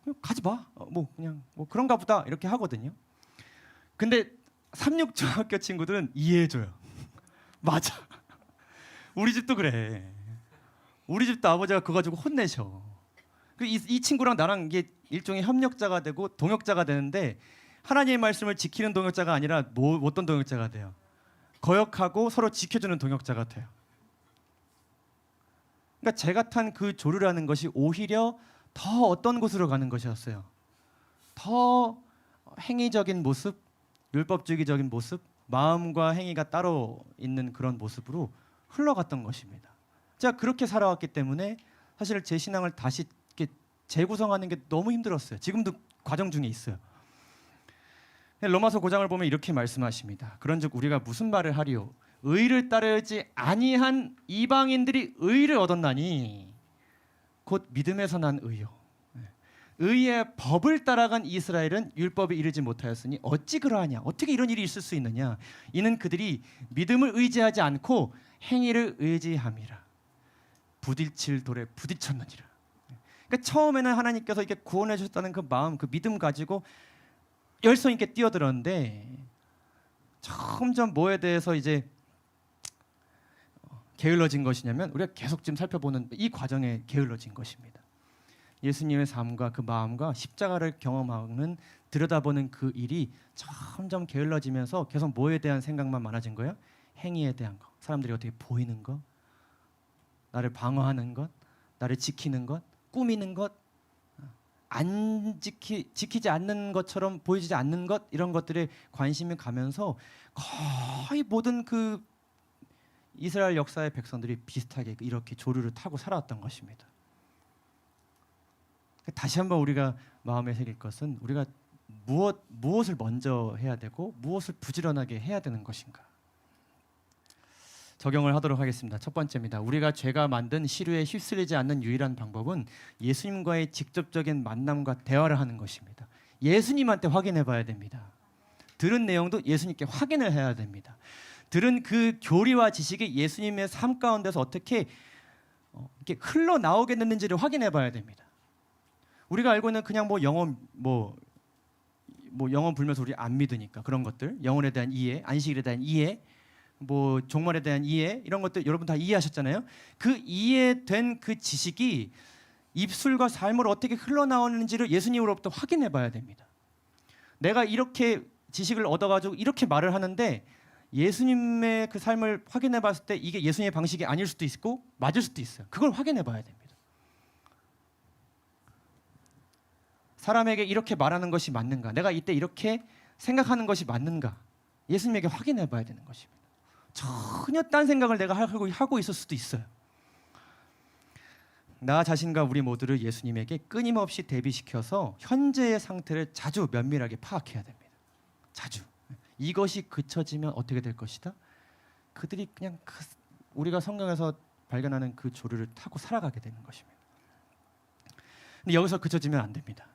그냥 가지 마. 뭐 그냥 뭐 그런가 보다 이렇게 하거든요. 근데 3.6 중학교 친구들은 이해해줘요. 맞아. 우리 집도 그래. 우리 집도 아버지가 그거 가지고 혼내셔. 이 친구랑 나랑 이게 일종의 협력자가 되고 동역자가 되는데 하나님의 말씀을 지키는 동역자가 아니라 어떤 동역자가 돼요? 거역하고 서로 지켜주는 동역자가 돼요. 그러니까 제가 탄 그 조류라는 것이 오히려 더 어떤 곳으로 가는 것이었어요. 더 행위적인 모습, 율법주의적인 모습, 마음과 행위가 따로 있는 그런 모습으로 흘러갔던 것입니다. 제가 그렇게 살아왔기 때문에 사실 제 신앙을 다시 이렇게 재구성하는 게 너무 힘들었어요. 지금도 과정 중에 있어요. 로마서 9장을 보면 이렇게 말씀하십니다. 그런즉 우리가 무슨 말을 하리요? 의를 따르지 아니한 이방인들이 의를 얻었나니 곧 믿음에서 난 의요. 의의 법을 따라간 이스라엘은 율법에 이르지 못하였으니 어찌 그러하냐? 어떻게 이런 일이 있을 수 있느냐? 이는 그들이 믿음을 의지하지 않고 행위를 의지함이라. 부딪힐 돌에 부딪혔느니라. 그러니까 처음에는 하나님께서 이렇게 구원해 주셨다는 그 마음, 그 믿음 가지고 열성 있게 뛰어들었는데 점점 뭐에 대해서 이제 게을러진 것이냐면 우리가 계속 지금 살펴보는 이 과정에 게을러진 것입니다. 예수님의 삶과 그 마음과 십자가를 경험하는 들여다보는 그 일이 점점 게을러지면서 계속 뭐에 대한 생각만 많아진 거예요? 행위에 대한 거, 사람들이 어떻게 보이는 거, 나를 방어하는 것, 나를 지키는 것, 꾸미는 것, 지키지 않는 것처럼 보이지 않는 것, 이런 것들에 관심이 가면서 거의 모든 그 이스라엘 역사의 백성들이 비슷하게 이렇게 조류를 타고 살아왔던 것입니다. 다시 한번 우리가 마음에 새길 것은 우리가 무엇을 먼저 해야 되고 무엇을 부지런하게 해야 되는 것인가. 적용을 하도록 하겠습니다. 첫 번째입니다. 우리가 죄가 만든 시류에 휩쓸리지 않는 유일한 방법은 예수님과의 직접적인 만남과 대화를 하는 것입니다. 예수님한테 확인해 봐야 됩니다. 들은 내용도 예수님께 확인을 해야 됩니다. 들은 그 교리와 지식이 예수님의 삶 가운데서 어떻게 이렇게 흘러나오게 됐는지를 확인해 봐야 됩니다. 우리가 알고 있는 그냥 영혼 영혼 불면서 우리 안 믿으니까 그런 것들, 영혼에 대한 이해, 안식일에 대한 이해, 종말에 대한 이해, 이런 것들 여러분 다 이해하셨잖아요. 그 이해된 그 지식이 입술과 삶으로 어떻게 흘러나오는지를 예수님으로부터 확인해 봐야 됩니다. 내가 이렇게 지식을 얻어가지고 이렇게 말을 하는데 예수님의 그 삶을 확인해 봤을 때 이게 예수님의 방식이 아닐 수도 있고 맞을 수도 있어요. 그걸 확인해 봐야 됩니다. 사람에게 이렇게 말하는 것이 맞는가? 내가 이때 이렇게 생각하는 것이 맞는가? 예수님에게 확인해 봐야 되는 것입니다. 전혀 딴 생각을 내가 하고 있을 수도 있어요. 나 자신과 우리 모두를 예수님에게 끊임없이 대비시켜서 현재의 상태를 자주 면밀하게 파악해야 됩니다. 자주. 이것이 그쳐지면 어떻게 될 것이다? 그들이 그냥 우리가 성경에서 발견하는 그 조류를 타고 살아가게 되는 것입니다. 근데 여기서 그쳐지면 안 됩니다.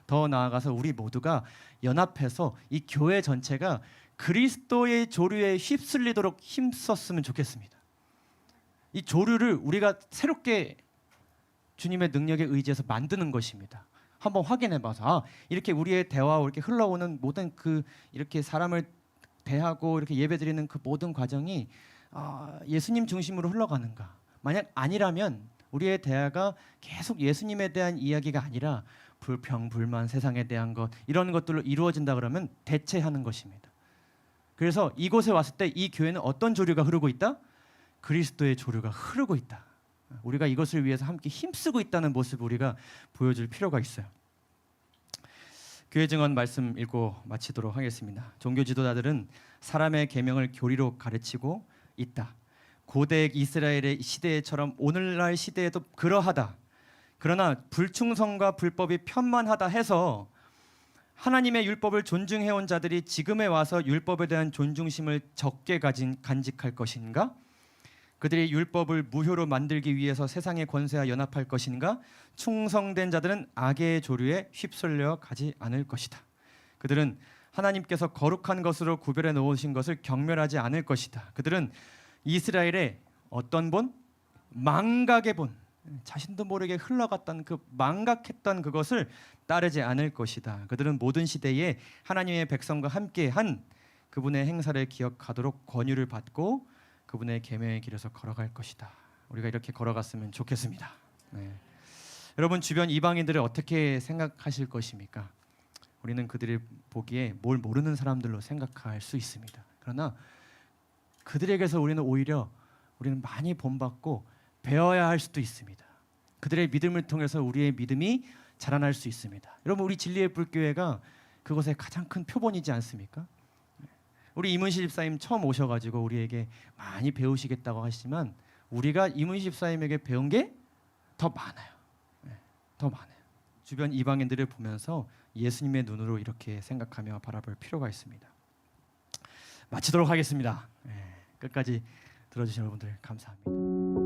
더 나아가서 우리 모두가 연합해서 이 교회 전체가 그리스도의 조류에 휩쓸리도록 힘썼으면 좋겠습니다. 이 조류를 우리가 새롭게 주님의 능력에 의지해서 만드는 것입니다. 한번 확인해봐서 이렇게 우리의 대화와 이렇게 흘러오는 모든 이렇게 사람을 대하고 이렇게 예배드리는 그 모든 과정이 예수님 중심으로 흘러가는가? 만약 아니라면 우리의 대화가 계속 예수님에 대한 이야기가 아니라 불평, 불만, 세상에 대한 것 이런 것들로 이루어진다 그러면 대체하는 것입니다. 그래서 이곳에 왔을 때 이 교회는 어떤 조류가 흐르고 있다? 그리스도의 조류가 흐르고 있다. 우리가 이것을 위해서 함께 힘쓰고 있다는 모습을 우리가 보여줄 필요가 있어요. 교회 증언 말씀 읽고 마치도록 하겠습니다. 종교 지도자들은 사람의 계명을 교리로 가르치고 있다. 고대 이스라엘의 시대처럼 오늘날 시대에도 그러하다. 그러나 불충성과 불법이 편만하다 해서 하나님의 율법을 존중해온 자들이 지금에 와서 율법에 대한 존중심을 적게 간직할 것인가? 그들이 율법을 무효로 만들기 위해서 세상의 권세와 연합할 것인가? 충성된 자들은 악의 조류에 휩쓸려 가지 않을 것이다. 그들은 하나님께서 거룩한 것으로 구별해 놓으신 것을 경멸하지 않을 것이다. 그들은 이스라엘의 어떤 본? 망각의 본, 자신도 모르게 흘러갔던 그 망각했던 그것을 따르지 않을 것이다. 그들은 모든 시대에 하나님의 백성과 함께한 그분의 행사를 기억하도록 권유를 받고 그분의 계명의 길에서 걸어갈 것이다. 우리가 이렇게 걸어갔으면 좋겠습니다. 네. 여러분 주변 이방인들을 어떻게 생각하실 것입니까? 우리는 그들이 보기에 뭘 모르는 사람들로 생각할 수 있습니다. 그러나 그들에게서 우리는 많이 본받고 배워야 할 수도 있습니다. 그들의 믿음을 통해서 우리의 믿음이 자라날 수 있습니다. 여러분 우리 진리의 불교회가 그것의 가장 큰 표본이지 않습니까? 우리 이문시 집사님 처음 오셔가지고 우리에게 많이 배우시겠다고 하시지만 우리가 이문시 집사님에게 배운 게 더 많아요. 더 많아요. 주변 이방인들을 보면서 예수님의 눈으로 이렇게 생각하며 바라볼 필요가 있습니다. 마치도록 하겠습니다. 끝까지 들어주신 여러분들 감사합니다.